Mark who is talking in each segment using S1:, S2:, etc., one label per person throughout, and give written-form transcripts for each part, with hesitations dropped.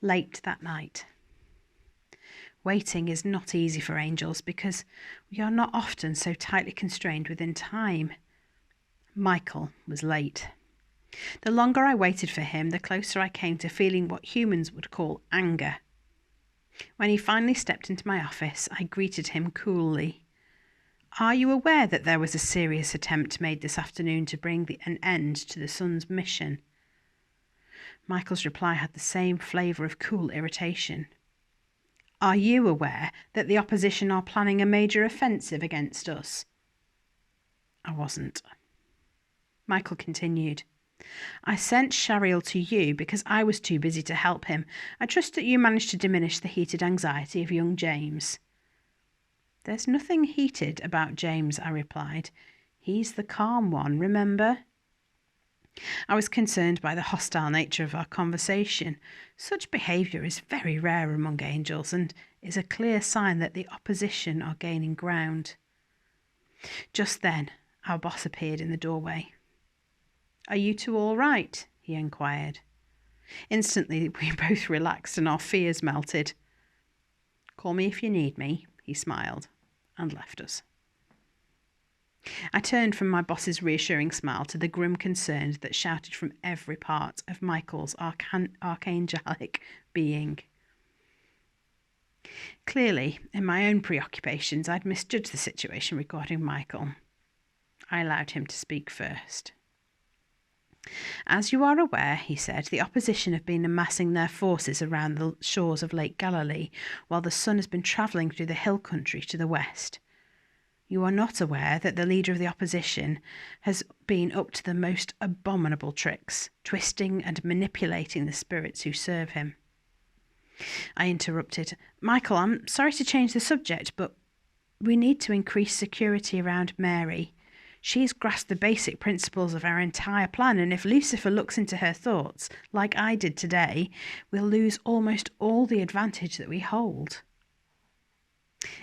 S1: late that night. Waiting is not easy for angels because we are not often so tightly constrained within time. Michael was late. The longer I waited for him, the closer I came to feeling what humans would call anger. When he finally stepped into my office, I greeted him coolly. "Are you aware that there was a serious attempt made this afternoon to bring an end to the sun's mission?" Michael's reply had the same flavour of cool irritation. "Are you aware that the opposition are planning a major offensive against us?" I wasn't. Michael continued. "I sent Shariel to you because I was too busy to help him. I trust that you managed to diminish the heated anxiety of young James." "There's nothing heated about James," I replied. "He's the calm one, remember?" I was concerned by the hostile nature of our conversation. Such behaviour is very rare among angels and is a clear sign that the opposition are gaining ground. Just then, our boss appeared in the doorway. "Are you two all right?" he inquired. Instantly, we both relaxed and our fears melted. "Call me if you need me," he smiled, and left us. I turned from my boss's reassuring smile to the grim concern that shouted from every part of Michael's archangelic being. Clearly, in my own preoccupations, I'd misjudged the situation regarding Michael. I allowed him to speak first. "As you are aware," he said, "the opposition have been amassing their forces around the shores of Lake Galilee, while the sun has been travelling through the hill country to the west. You are not aware that the leader of the opposition has been up to the most abominable tricks, twisting and manipulating the spirits who serve him." I interrupted. "Michael, I'm sorry to change the subject, but we need to increase security around Mary. She's grasped the basic principles of our entire plan, and if Lucifer looks into her thoughts, like I did today, we'll lose almost all the advantage that we hold."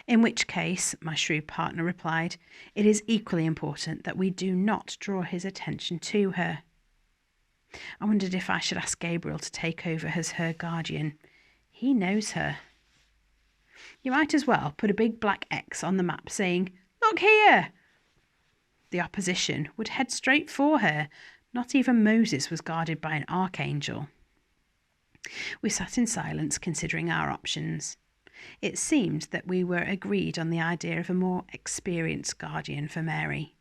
S1: "In which case," my shrewd partner replied, "it is equally important that we do not draw his attention to her." I wondered if I should ask Gabriel to take over as her guardian. He knows her. "You might as well put a big black X on the map saying, 'Look here!' The opposition would head straight for her. Not even Moses was guarded by an archangel." We sat in silence, considering our options. It seemed that we were agreed on the idea of a more experienced guardian for Mary.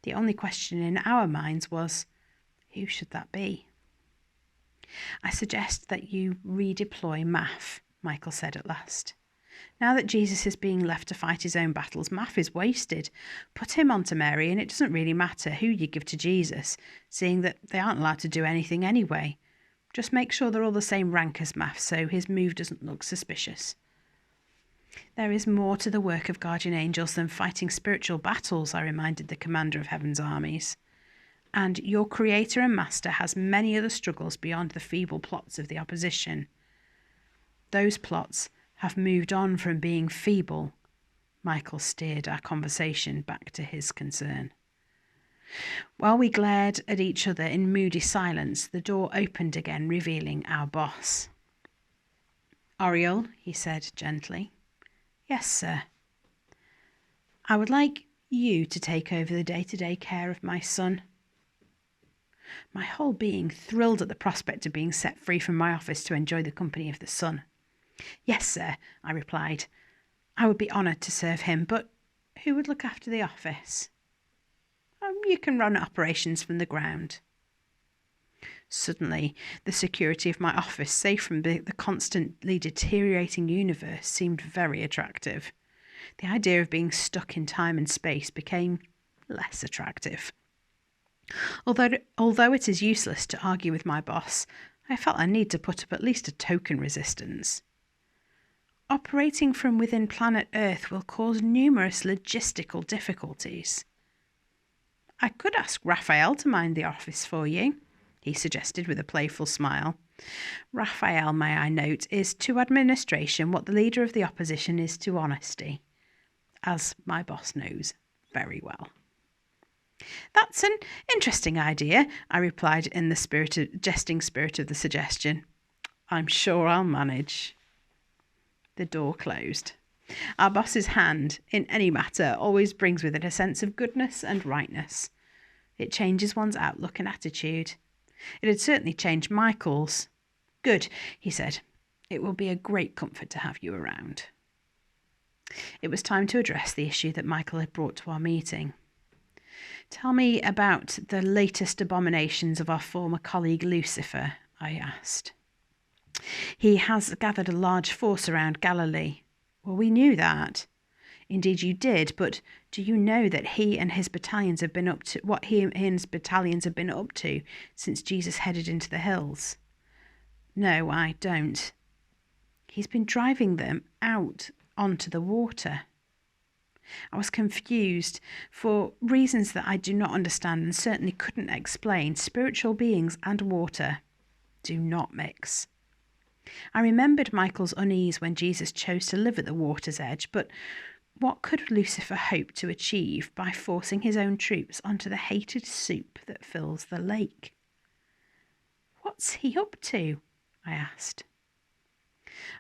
S1: The only question in our minds was, who should that be? "I suggest that you redeploy Maph," Michael said at last. "Now that Jesus is being left to fight his own battles, Maph is wasted. Put him onto Mary, and it doesn't really matter who you give to Jesus, seeing that they aren't allowed to do anything anyway. Just make sure they're all the same rank as Maph, so his move doesn't look suspicious." "There is more to the work of guardian angels than fighting spiritual battles," I reminded the commander of heaven's armies. "And your creator and master has many other struggles beyond the feeble plots of the opposition. Those plots have moved on from being feeble." Michael steered our conversation back to his concern. While we glared at each other in moody silence, the door opened again, revealing our boss. "Oriel," he said gently. "Yes, sir." "I would like you to take over the day-to-day care of my son." My whole being thrilled at the prospect of being set free from my office to enjoy the company of the sun. "Yes, sir," I replied. "I would be honoured to serve him, but who would look after the office?" "You can run operations from the ground." Suddenly, the security of my office, safe from the constantly deteriorating universe, seemed very attractive. The idea of being stuck in time and space became less attractive. Although it is useless to argue with my boss, I felt I need to put up at least a token resistance. "Operating from within planet Earth will cause numerous logistical difficulties." "I could ask Raphael to mind the office for you," he suggested with a playful smile. Raphael, may I note, is to administration what the leader of the opposition is to honesty, as my boss knows very well. "That's an interesting idea," I replied in the jesting spirit of the suggestion. I'm sure I'll manage. The door closed. Our boss's hand, in any matter, always brings with it a sense of goodness and rightness. It changes one's outlook and attitude. It had certainly changed Michael's. Good, he said. It will be a great comfort to have you around. It was time to address the issue that Michael had brought to our meeting. Tell me about the latest abominations of our former colleague Lucifer, I asked. He has gathered a large force around Galilee. Well, we knew that. Indeed you did, but do you know that he and his battalions have been up to what he and his battalions have been up to since Jesus headed into the hills? No, I don't. He's been driving them out onto the water. I was confused. For reasons that I do not understand and certainly couldn't explain, spiritual beings and water do not mix. I remembered Michael's unease when Jesus chose to live at the water's edge, but what could Lucifer hope to achieve by forcing his own troops onto the hated soup that fills the lake? What's he up to? I asked.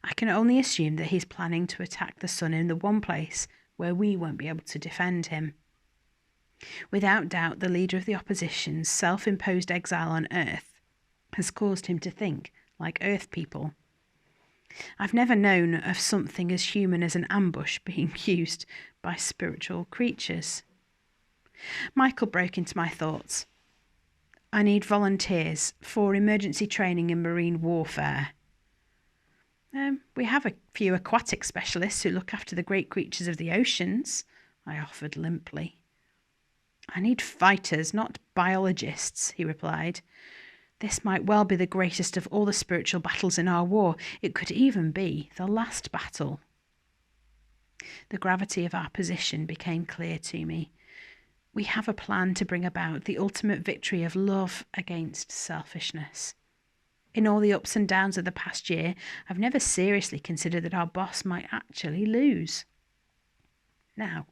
S1: I can only assume that he's planning to attack the sun in the one place where we won't be able to defend him. Without doubt, the leader of the opposition's self-imposed exile on Earth has caused him to think like Earth people. I've never known of something as human as an ambush being used by spiritual creatures. Michael broke into my thoughts. I need volunteers for emergency training in marine warfare. We have a few aquatic specialists who look after the great creatures of the oceans, I offered limply. I need fighters, not biologists, he replied. This might well be the greatest of all the spiritual battles in our war. It could even be the last battle. The gravity of our position became clear to me. We have a plan to bring about the ultimate victory of love against selfishness. In all the ups and downs of the past year, I've never seriously considered that our boss might actually lose. Now,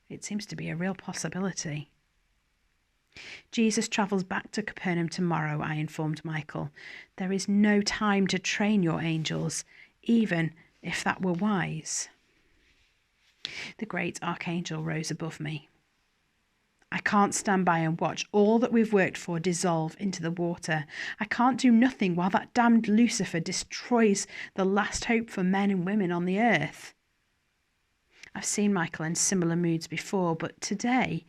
S1: it seems to be a real possibility. Jesus travels back to Capernaum tomorrow, I informed Michael. There is no time to train your angels, even if that were wise. The great archangel rose above me. I can't stand by and watch all that we've worked for dissolve into the water. I can't do nothing while that damned Lucifer destroys the last hope for men and women on the earth. I've seen Michael in similar moods before, but today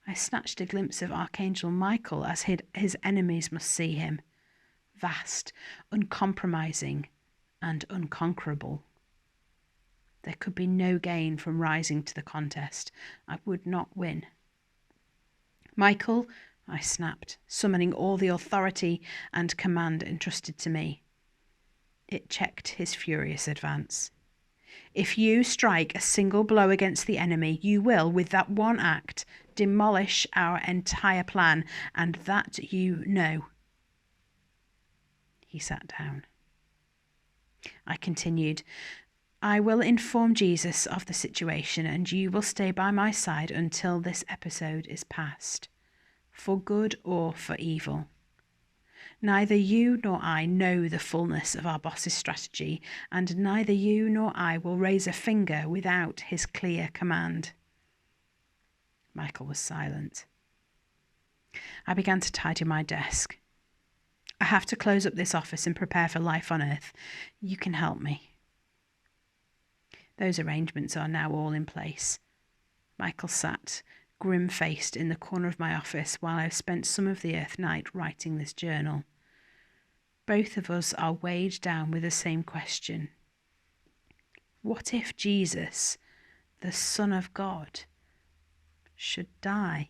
S1: I snatched a glimpse of Archangel Michael as his enemies must see him. Vast, uncompromising, and unconquerable. There could be no gain from rising to the contest. I would not win. Michael, I snapped, summoning all the authority and command entrusted to me. It checked his furious advance. If you strike a single blow against the enemy, you will, with that one act, demolish our entire plan, and that you know. He sat down. I continued, I will inform Jesus of the situation, and you will stay by my side until this episode is past, for good or for evil. Neither you nor I know the fullness of our boss's strategy, and neither you nor I will raise a finger without his clear command. Michael was silent. I began to tidy my desk. I have to close up this office and prepare for life on Earth. You can help me. Those arrangements are now all in place. Michael sat, grim-faced, in the corner of my office while I spent some of the Earth night writing this journal. Both of us are weighed down with the same question. What if Jesus, the Son of God, should die?